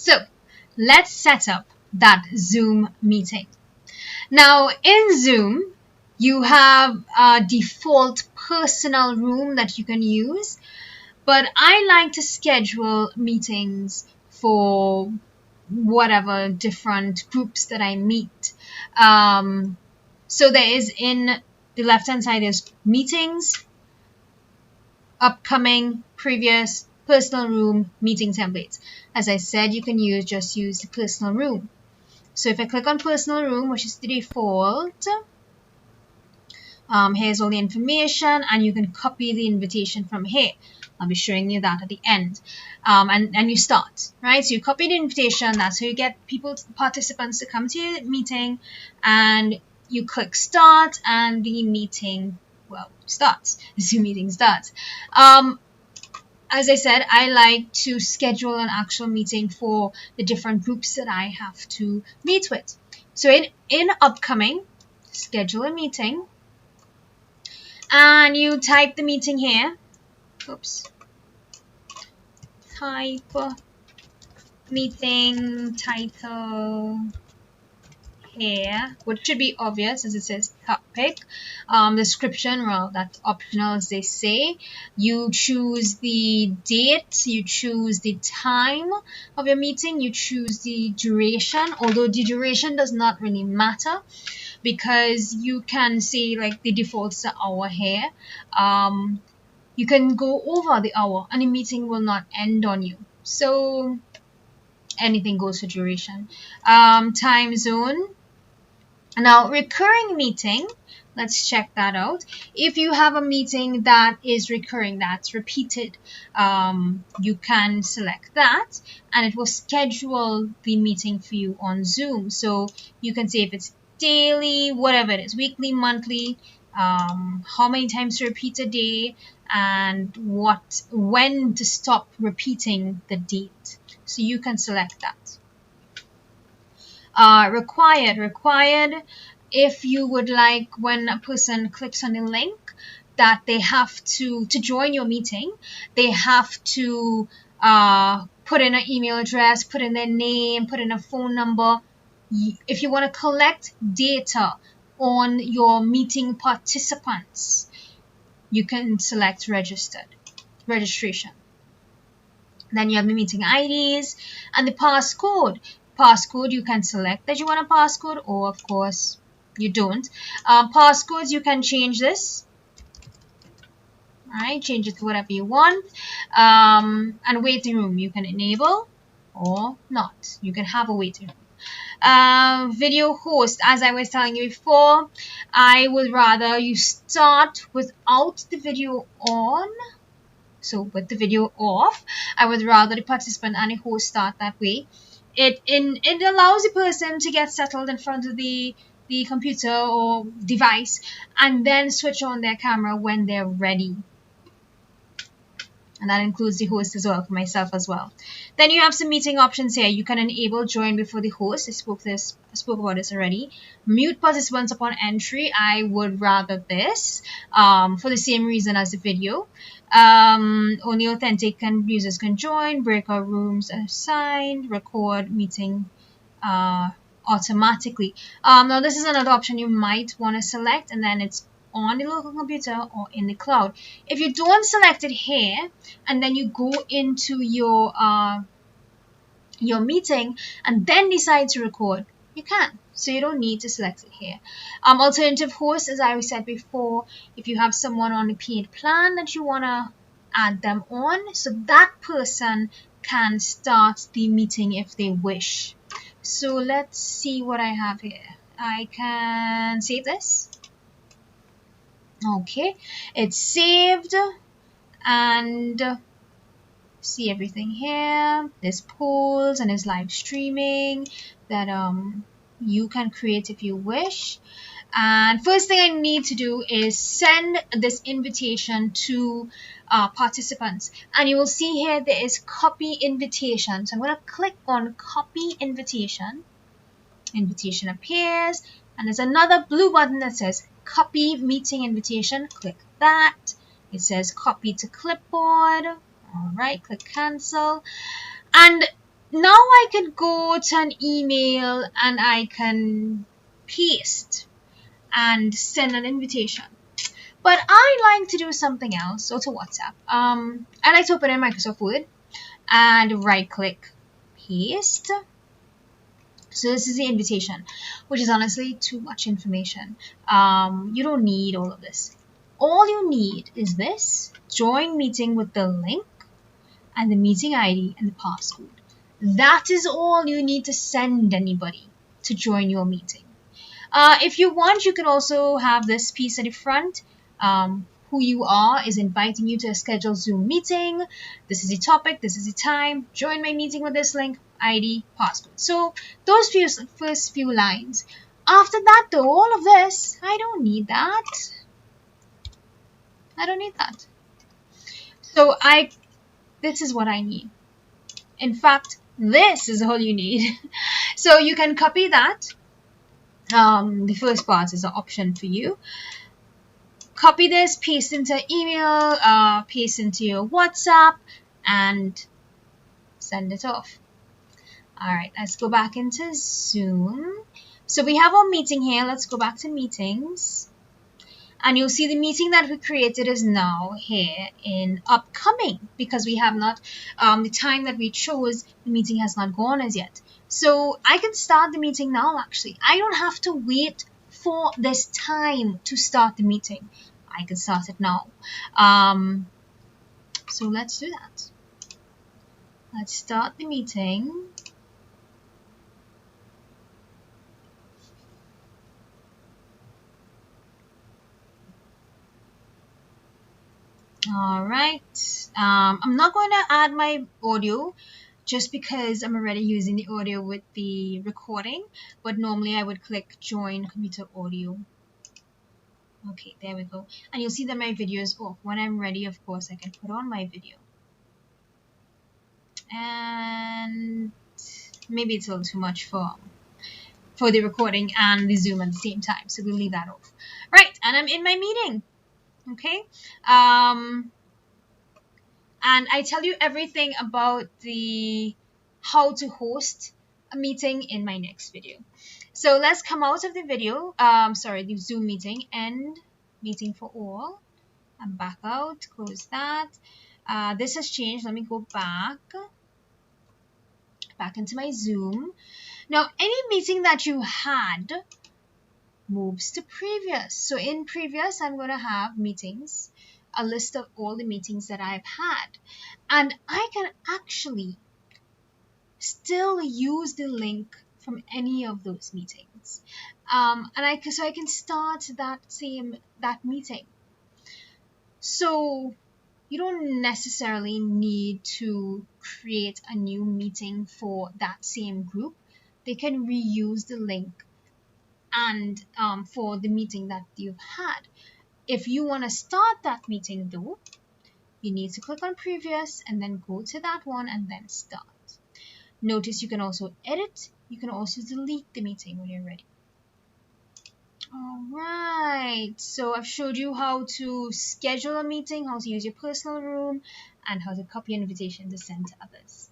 So let's set up that Zoom meeting. Now in Zoom, you have a default personal room that you can use, but I like to schedule meetings for whatever different groups that I meet. So there is in the left hand side is meetings, upcoming, previous, personal room, meeting templates. As I said, you can just use the personal room. So if I click on personal room, which is the default, here's all the information, and you can copy the invitation from here. I'll be showing you that at the end. And you start, right? So you copy the invitation. That's how you get participants to come to your meeting, and you click start, and the meeting, well, starts. The Zoom meeting starts. As I said, I like to schedule an actual meeting for the different groups that I have to meet with. So in upcoming, schedule a meeting, and you type the meeting here. Oops. Type meeting title here, which should be obvious as it says topic. Description, well, that's optional as they say. You choose the date, you choose the time of your meeting, you choose the duration, although the duration does not really matter because you can see like the default's the hour here. You can go over the hour and the meeting will not end on you. So anything goes for duration. Time zone. Now, recurring meeting, let's check that out. If you have a meeting that is recurring, that's repeated, you can select that and it will schedule the meeting for you on Zoom. So you can say if it's daily, whatever it is, weekly, monthly, how many times to repeat a day, and when to stop repeating the date. So you can select that. Required if you would like when a person clicks on the link that they have to join your meeting, they have to put in an email address, put in their name, put in a phone number. If you want to collect data on your meeting participants, you can select registration. Then you have the meeting IDs and the passcode. Passcode, you can select that you want a passcode, or of course you don't. Passcodes, you can change this. Alright, change it to whatever you want. And waiting room, you can enable or not. You can have a waiting room. Video host, as I was telling you before, I would rather you start without the video on. So with the video off, I would rather the participant and the host start that way. It allows the person to get settled in front of the computer or device and then switch on their camera when they're ready. And that includes the host as well, for myself as well. Then you have some meeting options here. You can enable join before the host. I spoke about this already. Mute participants upon entry. I would rather this for the same reason as the video. Only authentic users can join. Breakout rooms assigned. Record meeting automatically. Now this is another option you might want to select, and then it's on the local computer or in the cloud. If you don't select it here and then you go into your meeting and then decide to record, you can. So you don't need to select it here. Alternative host, as I said before, if you have someone on a paid plan that you want to add them on, so that person can start the meeting if they wish. So let's see what I have here. I can save this. Okay, it's saved, and see everything here. There's polls and there's live streaming that you can create if you wish. And first thing I need to do is send this invitation to participants, and you will see here there is copy invitation. So I'm going to click on copy invitation. Invitation appears, and there's another blue button that says copy meeting invitation. Click that. It says copy to clipboard. All right, click cancel. And now I could go to an email and I can paste and send an invitation. But I like to do something else, so to WhatsApp. I like to open in Microsoft Word and right click paste. So this is the invitation, which is honestly too much information. You don't need all of this. All you need is this: join meeting with the link and the meeting ID and the passcode. That is all you need to send anybody to join your meeting. If you want, you can also have this piece at the front. Who you are is inviting you to a scheduled Zoom meeting. This is the topic, this is the time. Join my meeting with this link, ID, passcode. So those first few lines. After that, though, all of this, I don't need that. I don't need that. So this is what I need. In fact, this is all you need. So you can copy that. The first part is an option for you. Copy this, paste into email, paste into your WhatsApp, and send it off. All right, let's go back into Zoom. So we have our meeting here. Let's go back to meetings. And you'll see the meeting that we created is now here in upcoming because we have not, the time that we chose, the meeting has not gone as yet. So I can start the meeting now actually. I don't have to wait for this time to start the meeting. I can start it now. So let's do that. Let's start the meeting. All right. I'm not going to add my audio just because I'm already using the audio with the recording, but normally I would click join computer audio. Okay, there we go. And you'll see that my video is off. When I'm ready, of course, I can put on my video. And maybe it's a little too much for the recording and the Zoom at the same time, so we'll leave that off. Right, and I'm in my meeting. Okay. And I tell you everything about the how to host a meeting in my next video. So let's come out of the video, the Zoom meeting, end meeting for all. I'm back out, close that. This has changed. Let me go back into my Zoom. Now, any meeting that you had moves to previous. So in previous, I'm going to have meetings, a list of all the meetings that I've had. And I can actually still use the link from any of those meetings. So I can start that meeting. So you don't necessarily need to create a new meeting for that same group. They can reuse the link and for the meeting that you've had. If you want to start that meeting though, you need to click on previous and then go to that one and then start. Notice you can also edit. You can also delete the meeting when you're ready. All right, so I've showed you how to schedule a meeting, how to use your personal room, and how to copy an invitation to send to others.